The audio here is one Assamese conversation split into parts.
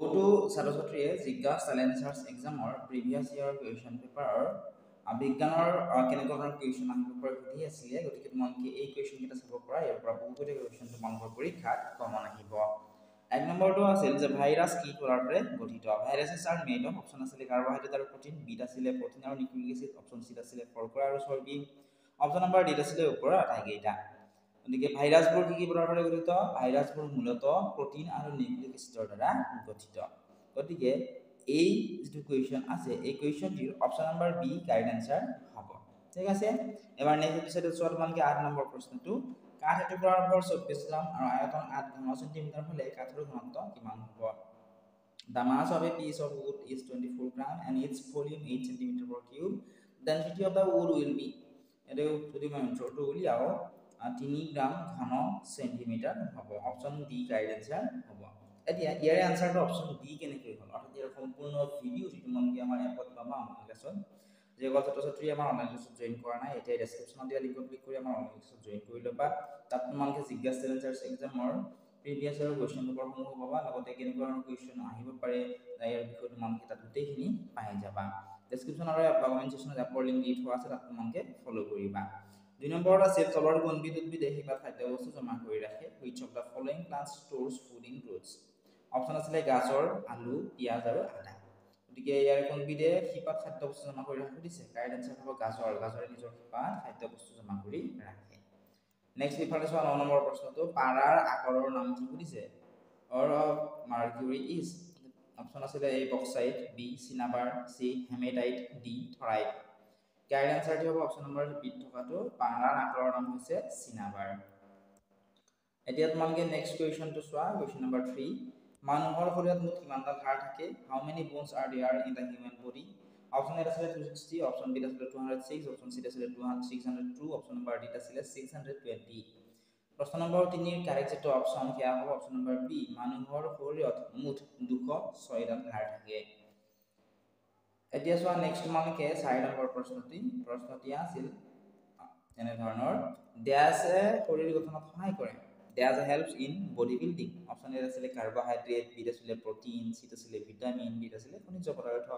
বহুতো ছাত্ৰ ছাত্ৰীয়ে জিজ্ঞাসা চ্যালেঞ্জাৰ্ছ এক্সামৰ প্ৰিভিয়াছ ইয়াৰ কুৱেশ্যন পেপাৰৰ বিজ্ঞানৰ কেনেকুৱা ধৰণৰ কুৱেশ্যন আহিব পাৰে সুধি আছিলে গতিকে তোমালোকে এই কুৱেশ্যন কেইটা চাব পৰা ইয়াৰ পৰা বহুতো কুৱেশ্যন তোমালোকৰ পৰীক্ষাত কমন আহিব এক নম্বৰটো আছিল যে ভাইৰাছ কি পদাৰ্থৰে গঠিত viruses are made of option আছিল কাৰ্বোহাইড্ৰেট আৰু প্ৰটিন বিটা আছিল প্ৰটিন আৰু নিউক্লিক এচিড অপচন সি আছিল শৰ্কৰা আৰু চৰ্বি অপচন নম্বৰ ডি আছিল ওপৰৰ আটাইকেইটা গতিকে ভাইৰাছবোৰ কি পদাৰ্থৰে গঠিত ভাইৰাছবোৰ মূলতঃ প্ৰটিন আৰু নিউক্লিক এচিডৰ দ্বাৰা গঠিত গতিকে এই যেটো কোৱেশ্চন আছে এই কোৱেশ্চনটিৰ option number B correct answer হ'ব ঠিক আছে এবাৰ নেক্সট এপিসোডত চোৱা তোমালোকে 8 নম্বৰ প্ৰশ্নটো কাঠ এটুকুৰাৰ ভৰ 24 গ্ৰাম আৰু আয়তন 8 ঘন সেন্টিমিটাৰ হলে কাঠৰ ঘনত্ব কিমান হ'ব The mass of a piece of wood is 24 gram and its volume 8 cm per cube. The density of the wood will be এটো যদি মই উত্তৰটো উলিয়াও 3 গ্ৰাম ঘন সেন্টিমিটাৰ হ'ব অপচন ডি কাৰেক্ট আনসাৰ হ'ব এতিয়া ইয়াৰ আনসাৰটো অপচন ডি কেনেকৈ হ'ল অৰ্থাৎ ইয়াৰ সম্পূৰ্ণ ভিডিও যেটো তোমালোকে আমাৰ এপত পাবা অনলাইন ক্লাছত যে ছাত্ৰ ছাত্ৰী আমাৰ অনলাইন ক্লাছত জয়েন কৰা নাই এতিয়া ডেসক্ৰিপচনত দিয়া লিংকত ক্লিক কৰি আমাৰ অনলাইন ক্লাছত জয়েন কৰি ল'বা তাত তোমালোকে জিজ্ঞাসা চ্যালেঞ্জাৰ্ছ এক্সামৰ প্ৰিভিয়াছ ইয়াৰ কুৱেশ্যন পেপাৰসমূহ পাবা লগতে কেনেকুৱা ধৰণৰ কুৱেশ্যন আহিব পাৰে ইয়াৰ বিষয়ে তোমালোকে তাত গোটেইখিনি পাই যাবা ডেসক্ৰিপচন আৰু কমেন্ট সেকশনত এপৰ লিংক দি থোৱা আছে তাত তোমালোকে ফলো কৰিবা 2 নম্বৰত আছে তলৰ কোনবিধ উদ্ভিদে হিপাত খাদ্যবস্তু জমা কৰি ৰাখে which of the following plants stores food in roots option আছে গাজৰ আলু পিয়াজ আৰু আদা গতিকে ইয়াৰ কোনবিধে হিপাত খাদ্যবস্তু জমা কৰি ৰাখে দিছে কাৰেক্ট আনসাৰ হ'ব গাজৰ গাজৰে নিজৰ হিপাত খাদ্যবস্তু জমা কৰি ৰাখে নেক্সট ইফালে চোৱা 9 নম্বৰ প্ৰশ্নটো পাৰাৰ আকাৰৰ নাম কি সুধিছে অৰ অফ মাৰ্কুৰী ইজ অপচন আছে এ বক্সাইট বি চিনাবাৰ সি হেমেটাইট ডি থৰাইট কাৰেক্ট আনসাৰটি হবে অপশন নম্বৰ বি থকাটো পাৰাৰ আকাৰৰ নাম হৈছে চিনাবাৰ এতিয়া তোমালোকে নেক্সট কুৱেশ্যনটো চোৱা কুৱেশ্যন নম্বৰ 3 মানুহৰ শৰীৰত মুঠ কিমানটা হাড় থাকে how many bones are there in the human body option A আছিল 260 অপশন বি আছিল 206 অপশন সি আছিল 602 অপশন নম্বৰ ডি আছিল 620 প্ৰশ্ন নম্বৰ 3 এৰ কাৰেক্ট যেটো অপশন কিয়া হ'ব অপশন নম্বৰ বি মানুহৰ শৰীৰত মুঠ 206 টা হাড় থাকে এতিয়া চোৱা নেক্সট তোমালোকে 4 নম্বৰ প্ৰশ্নটি আছিল এনে ধৰণৰ ড্যাশে শৰীৰ গঠনত সহায় কৰে dash helps in body building option A আছিল কাৰ্বোহাইড্ৰেট বি আছিল প্ৰটিন সি আছিল ভিটামিন ডি আছিল খনিজ পদাৰ্থ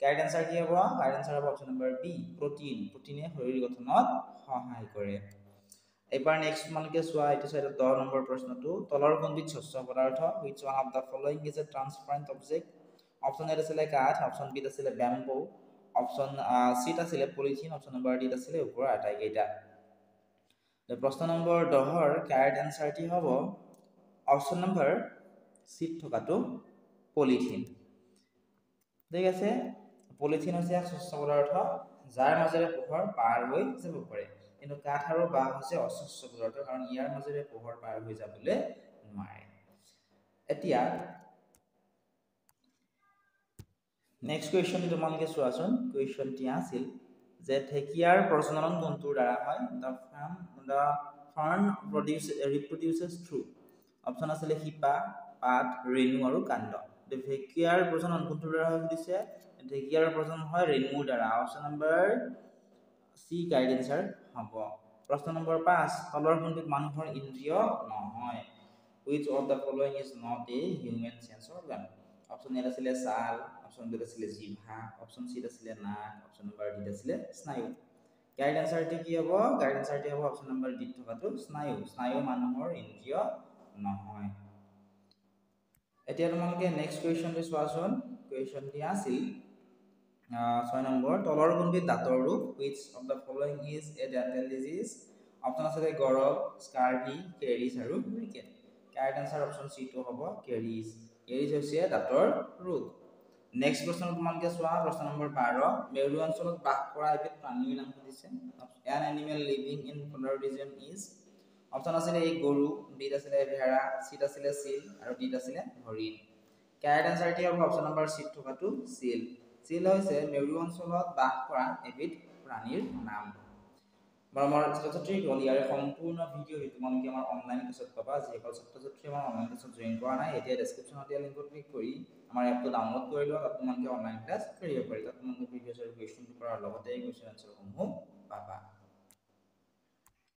কাৰেক্ট আনসাৰ কি হ'ব কাৰেক্ট আনসাৰ হ'ব অপশন নম্বৰ বি প্ৰটিনে শৰীৰ গঠনত সহায় কৰে এবাৰ নেক্সট তোমালোকে চোৱা এইটো সাইডত 10 নম্বৰ প্ৰশ্নটো তলৰ কোনবিধ শস্য পদাৰ্থ which one of the following is a transparent object option A আছিল কাঠ অপশন বি আছিল ব্যাম্বো অপশন সি আছিল পলিথিন অপশন নম্বৰ ডি আছিল ওপৰৰ আটাইকেইটা প্ৰশ্ন নম্বৰ 10 ৰ কাৰেক্ট আনসাৰটি হ'ব অপশন নম্বৰ সি থকাটো পলিথিন ঠিক আছে পলিথিন হৈছে এক শস্য পদাৰ্থ যাৰ মাজেৰে পোহৰ পাৰ হৈ যাব পাৰে কিন্তু কাঠ আৰু বাঁহ হৈছে অশস্য পদাৰ্থ কাৰণ ইয়াৰ মাজেৰে পোহৰ পাৰ হৈ যাবলৈ নোৱাৰে এতিয়া নেক্সট কুৱেশ্যন তোমালোকে চোৱাচোন কুৱেশ্যনটি আছিল যে ঢেকিয়াৰ প্ৰজনন কোনটোৰ দ্বাৰা হয় the fern reproduces through option আছিল শিপা পাত ৰেণু আৰু কাণ্ড ঢেকিয়াৰ প্ৰজনন কোনটোৰ দ্বাৰা হয় দিছে ঢেকিয়াৰ প্ৰজনন হয় ৰেণুৰ দ্বাৰা অপশন নম্বৰ সি কাৰেক্ট আনসাৰ হ'ব প্ৰশ্ন নম্বৰ 5 তলৰ কোনবিধ মানুহৰ ইন্দ্ৰিয় নহয় which of the following is not a human sense organ option A আছিল ছাল অপশন বি আছিল জিভা অপশন সি আছিল নাক অপশন নম্বৰ ডি আছিল স্নায়ু কাৰেক্ট আনসাৰটি কি হ'ব কাৰেক্ট আনসাৰটি হ'ব অপশন নম্বৰ ডি থকাটো স্নায়ু মানুহৰ ইন্দ্ৰিয় নহয় এতিয়া তোমালোকে নেক্সট কুৱেশ্যনটো চোৱাচোন কুৱেশ্যনটি আছিল 6 নম্বৰ তলৰ কোনবিধ দাঁতৰ ৰোগ which of the following is a dental disease option আছে গৰল স্কাৰ্ভি কেৰিছ আৰু ৰিকেট কাৰেক্ট আনসাৰ অপশন সি টো হ'ব কেৰিছ হৈছে দাঁতৰ ৰোগ নেক্সট প্ৰশ্ন তোমালোকে চোৱা প্ৰশ্ন নম্বৰ 12 মেৰু অঞ্চলত বাস কৰা এবিধ প্ৰাণীৰ নাম দিছে an animal living in polar region is option আছে গৰু বি আছে ভেড়া সি আছে চিল আৰু ডি আছে হৰিণ কাৰেক্ট আনসাৰটি হ'ব অপশন নম্বৰ সি থকাটো চিল হৈছে মেৰু অঞ্চলত বাস কৰা এবিধ প্ৰাণীৰ নাম মৰমৰ ছাত্ৰ-ছাত্ৰীসকল ইয়াৰ সম্পূৰ্ণ ভিডিও তোমালোকে আমাৰ অনলাইন ক্লাছত পাবা যিসকল ছাত্ৰ-ছাত্ৰী আমাৰ অনলাইন ক্লাছত জয়েন কৰা নাই এতিয়া ডেসক্ৰিপচনত দিয়া লিংকত ক্লিক কৰি আমাৰ এপটো ডাউনলোড কৰি লোৱা তাত তোমালোকে অনলাইন ক্লাছ কৰিব পাৰিবা তাত তোমালোকে প্ৰিভিয়াছ ইয়াৰ কুৱেশ্যন পেপাৰৰ লগতে কুৱেশ্যন আনসাৰসমূহ পাবা